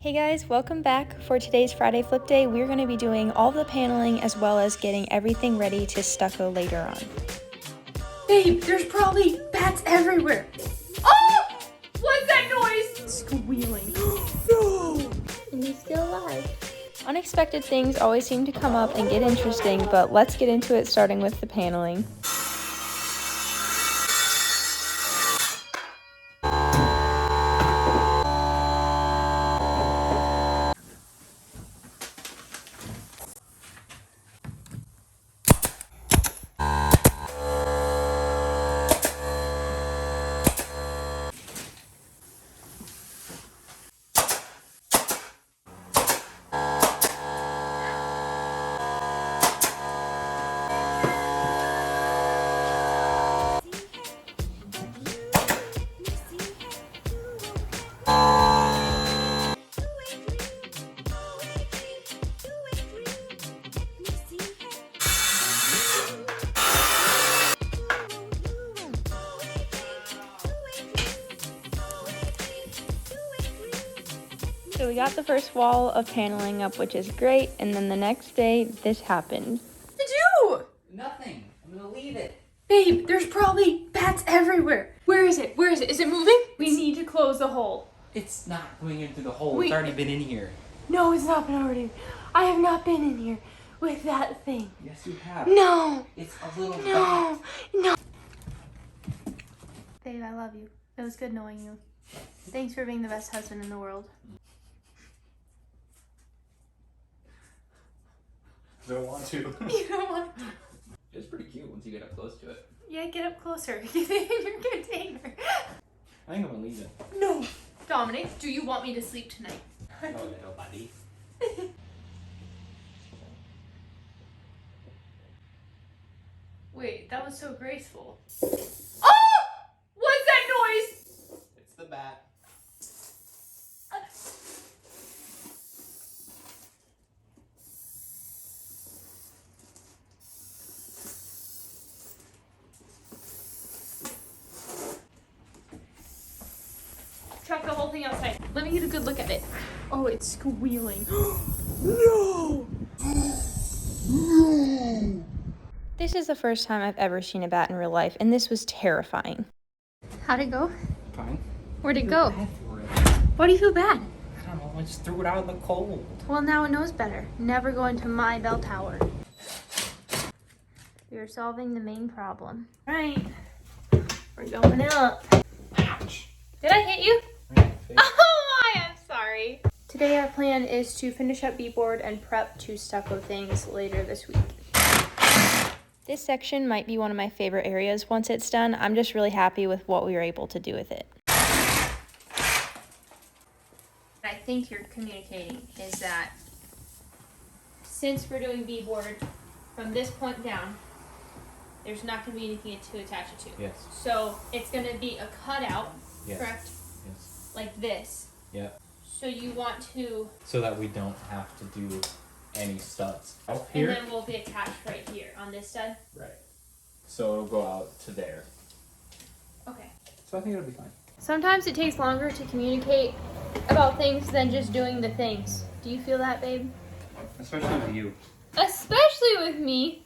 Hey guys, welcome back. For today's Friday Flip Day, we're going to be doing all the paneling as well as getting everything ready to stucco later on. Babe, there's probably bats everywhere. Oh! What's that noise? Squealing. No! And he's still alive. Unexpected things always seem to come up and get interesting, but let's get into it starting with the paneling. So we got the first wall of paneling up, which is great, and then the next day, this happened. What did you do? Nothing. I'm gonna leave it. Babe, there's probably bats everywhere. Where is it? Where is it? Is it moving? We need to close the hole. It's not going into the hole. Wait. It's already been in here. No, it's not been already. I have not been in here with that thing. Yes, you have. No. It's a little No. bat. No. Babe, I love you. It was good knowing you. Thanks for being the best husband in the world. I don't want to. You don't want to. It's pretty cute once you get up close to it. Yeah, get up closer. Get in your container. I think I'm gonna leave it. No. Dominic, do you want me to sleep tonight? Oh, little buddy. Wait, that was so graceful. Oh! What's that noise? It's the bat. Chuck the whole thing outside. Let me get a good look at it. Oh, it's squealing. No! No! This is the first time I've ever seen a bat in real life, and this was terrifying. How'd it go? Fine. Where'd it go? Bad for it. Why do you feel bad? I don't know. I just threw it out in the cold. Well, now it knows better. Never go into my bell tower. We are solving the main problem. Right. We're going up. Ouch. Did I hit you? Right, Oh, I am sorry. Today our plan is to finish up beadboard and prep to stucco things later this week. This section might be one of my favorite areas once it's done. I'm just really happy with what we were able to do with it. I think you're communicating is that since we're doing beadboard from this point down, there's not going to be anything to attach it to. Yes. So it's going to be a cutout, Yes. correct? Yes. Like this. Yeah. So you want to, So that we don't have to do any studs out and here. then will be attached right here on this side. Right. So it'll go out to there. Okay. So I think it'll be fine. Sometimes it takes longer to communicate about things than just doing the things. Do you feel that, babe? Especially with you. Especially with me.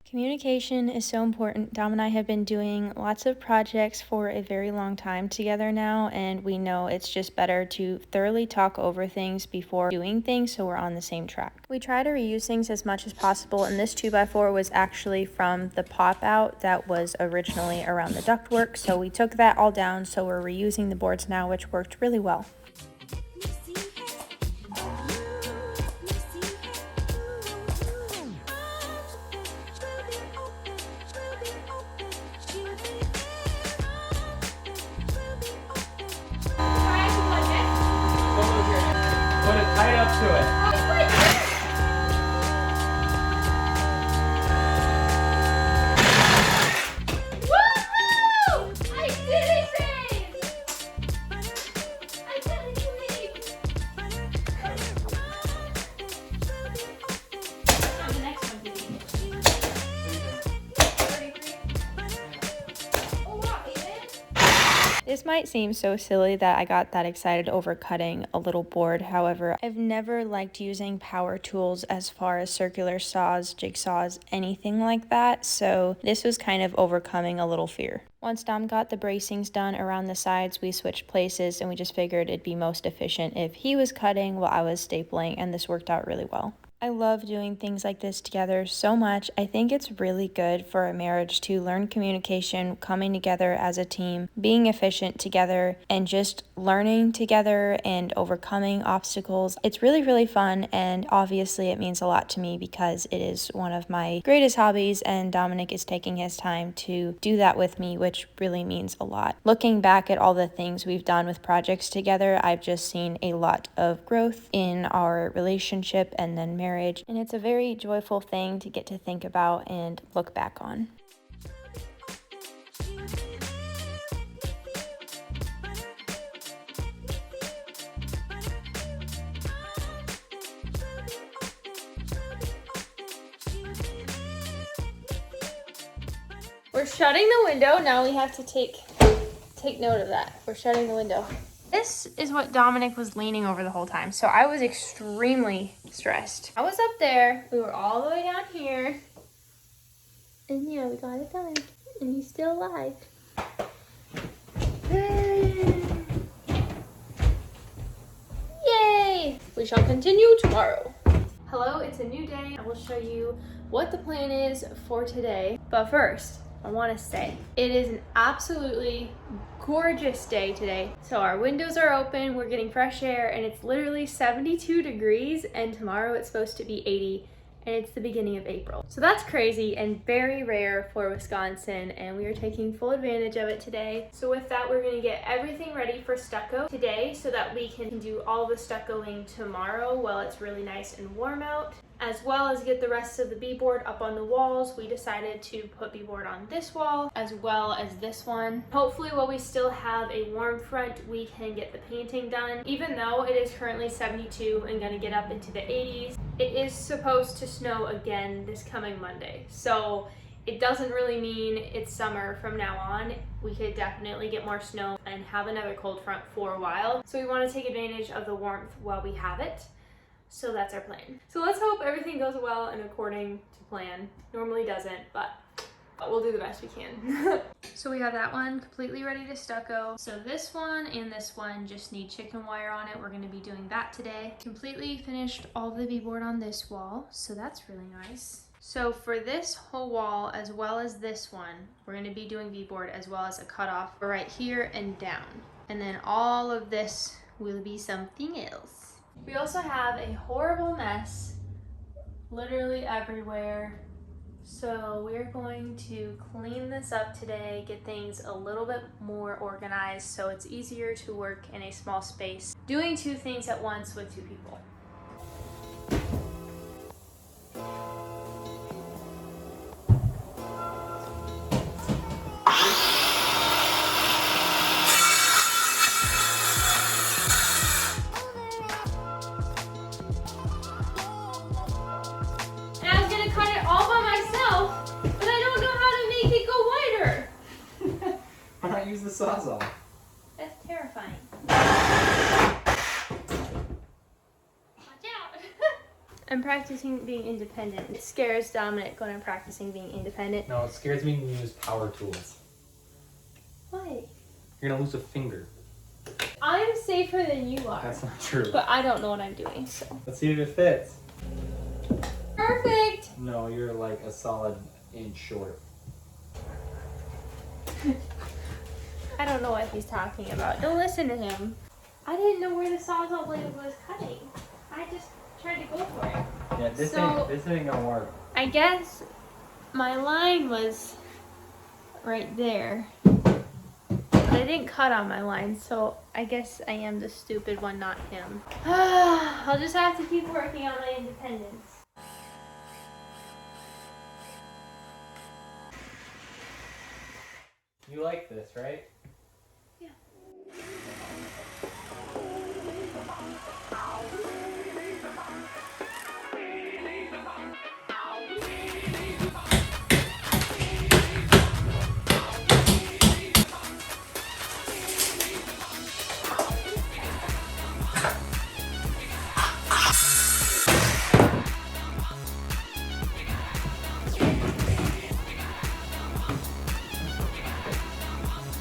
Communication is so important. Dom and I have been doing lots of projects for a very long time together now, and we know it's just better to thoroughly talk over things before doing things so we're on the same track. We try to reuse things as much as possible, and this 2x4 was actually from the pop out that was originally around the ductwork, so we took that all down, so we're reusing the boards now, which worked really well. Put it tight up to it. This This might seem so silly that I got that excited over cutting a little board. However, I've never liked using power tools as far as circular saws, jigsaws, anything like that, so this was kind of overcoming a little fear. Once Dom got the bracings done around the sides, we switched places and we just figured it'd be most efficient if he was cutting while I was stapling, and this worked out really well. I love doing things like this together so much. I think it's really good for a marriage to learn communication, coming together as a team, being efficient together, and just learning together and overcoming obstacles. It's really, really fun, and obviously it means a lot to me because it is one of my greatest hobbies, and Dominic is taking his time to do that with me, which really means a lot. Looking back at all the things we've done with projects together, I've just seen a lot of growth in our relationship and then marriage. And it's a very joyful thing to get to think about and look back on. We're shutting the window. Now we have to take note of that. We're shutting the window. This is what Dominic was leaning over the whole time. So I was extremely stressed. I was up there. We were all the way down here. And yeah, we got it done. And he's still alive. Yay! We shall continue tomorrow. Hello, it's a new day. I will show you what the plan is for today. But first, I want to say it is an absolutely gorgeous day today. So our windows are open, we're getting fresh air, and it's literally 72 degrees, and tomorrow it's supposed to be 80, and it's the beginning of April. So that's crazy and very rare for Wisconsin, and we are taking full advantage of it today. So with that, we're gonna get everything ready for stucco today so that we can do all the stuccoing tomorrow while it's really nice and warm out, as well as get the rest of the beadboard up on the walls. We decided to put beadboard on this wall as well as this one. Hopefully while we still have a warm front, we can get the painting done. Even though it is currently 72 and gonna get up into the 80s, it is supposed to snow again this coming Monday. So it doesn't really mean it's summer from now on. We could definitely get more snow and have another cold front for a while. So we wanna take advantage of the warmth while we have it. So that's our plan. So let's hope everything goes well and according to plan. Normally doesn't, but we'll do the best we can. So we have that one completely ready to stucco. So this one and this one just need chicken wire on it. We're gonna be doing that today. Completely finished all the beadboard on this wall, so that's really nice. So for this whole wall, as well as this one, we're gonna be doing beadboard as well as a cutoff for right here and down. And then all of this will be something else. We also have a horrible mess literally everywhere. So we're going to clean this up today, get things a little bit more organized so it's easier to work in a small space, doing two things at once with two people. Why not use the Sawzall? That's terrifying. Watch out! I'm practicing being independent. It scares Dominic when I'm practicing being independent. No, it scares me when you use power tools. Why? You're gonna lose a finger. I'm safer than you are. That's not true. But I don't know what I'm doing, so. Let's see if it fits. Perfect! No, you're like a solid inch short. I don't know what he's talking about. Don't listen to him. I didn't know where the Sawzall blade was cutting. I just tried to go for it. Yeah, this ain't gonna work. I guess my line was right there. But I didn't cut on my line, so I guess I am the stupid one, not him. I'll just have to keep working on my independence. You like this, right? Yeah.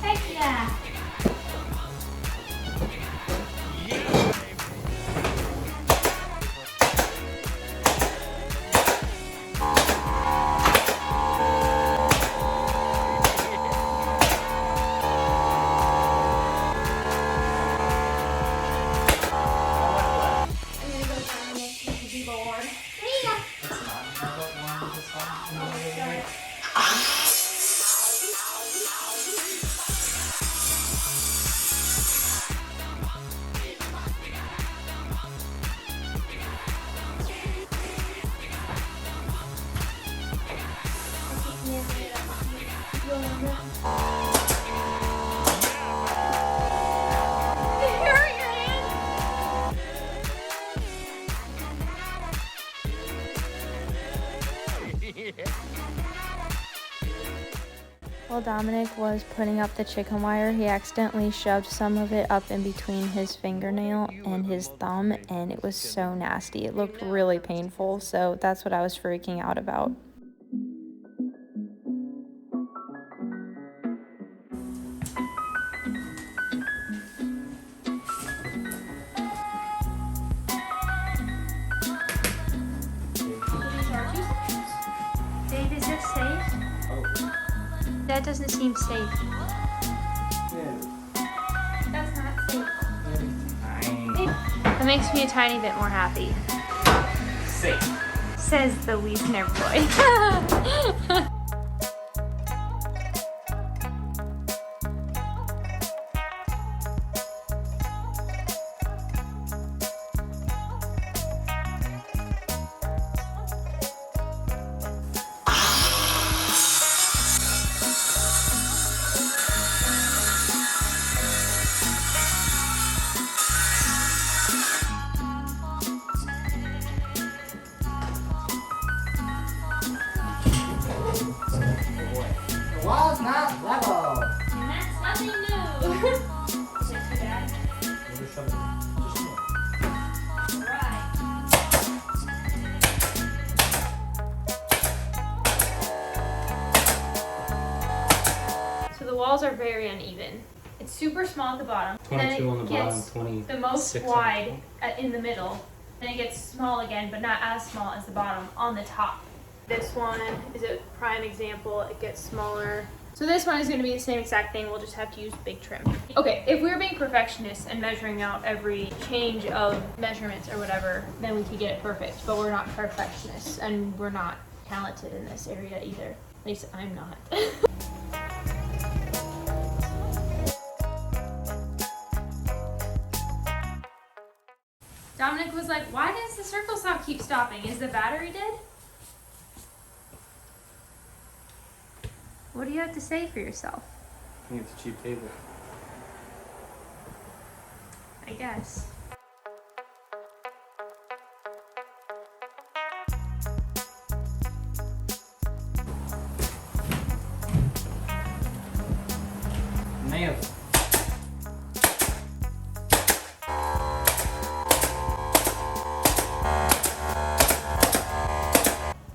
Heck yeah! While Dominic was putting up the chicken wire, he accidentally shoved some of it up in between his fingernail and his thumb, and it was so nasty. It looked really painful, so that's what I was freaking out about. Dave, is this safe? That doesn't seem safe. That's not safe. That makes me a tiny bit more happy. Safe. Says the Wiesner boy. The wall's not level. And that's nothing new. Is it too bad? So the walls are very uneven. It's super small at the bottom. 22 on the bottom, gets 20. the most wide in the middle. Then it gets small again, but not as small as the bottom on the top. This one is a prime example. It gets smaller. So this one is going to be the same exact thing. We'll just have to use big trim. Okay, if we were being perfectionists and measuring out every change of measurements or whatever, then we could get it perfect. But we're not perfectionists, and we're not talented in this area either. At least I'm not. Dominic was like, why does the circle saw keep stopping? Is the battery dead? What do you have to say for yourself? I think it's a cheap table. I guess. Nails.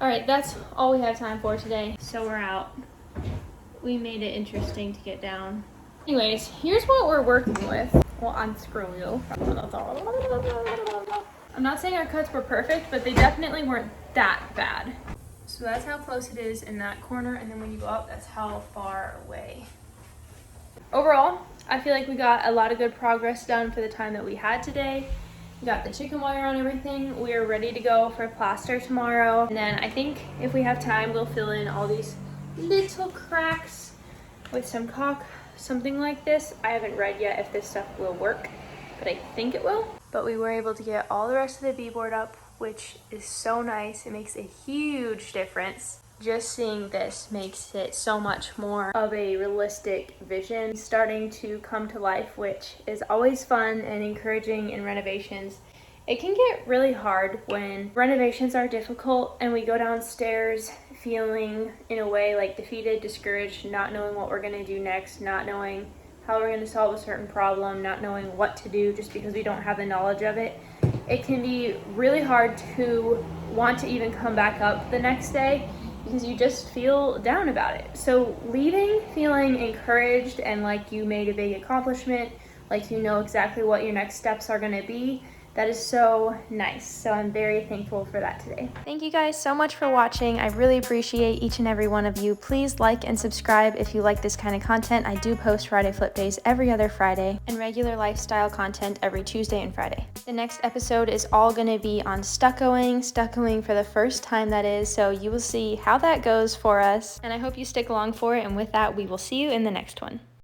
Alright, that's all we have time for today, so we're out. We made it interesting to get down. Anyways, here's what we're working with. Well, unscrew you. I'm not saying our cuts were perfect, but they definitely weren't that bad. So that's how close it is in that corner, and then when you go up, that's how far away. Overall, I feel like we got a lot of good progress done for the time that we had today. We got the chicken wire on everything. We are ready to go for plaster tomorrow. And then I think if we have time, we'll fill in all these little cracks with some caulk, something like this. I haven't read yet if this stuff will work, but I think it will. But we were able to get all the rest of the B-board up, which is so nice. It makes a huge difference. Just seeing this makes it so much more of a realistic vision starting to come to life, which is always fun and encouraging in renovations. It can get really hard when renovations are difficult and we go downstairs feeling in a way like defeated, discouraged, not knowing what we're gonna do next, not knowing how we're gonna solve a certain problem, not knowing what to do just because we don't have the knowledge of it. it can be really hard to want to even come back up the next day because you just feel down about it. So leaving feeling encouraged and like you made a big accomplishment, like you know exactly what your next steps are going to be, that is so nice. So I'm very thankful for that today. Thank you guys so much for watching. I really appreciate each and every one of you. Please like and subscribe if you like this kind of content. I do post Friday Flip Days every other Friday and regular lifestyle content every Tuesday and Friday. The next episode is all going to be on stuccoing for the first time, that is, so you will see how that goes for us, and I hope you stick along for it, and with that, we will see you in the next one.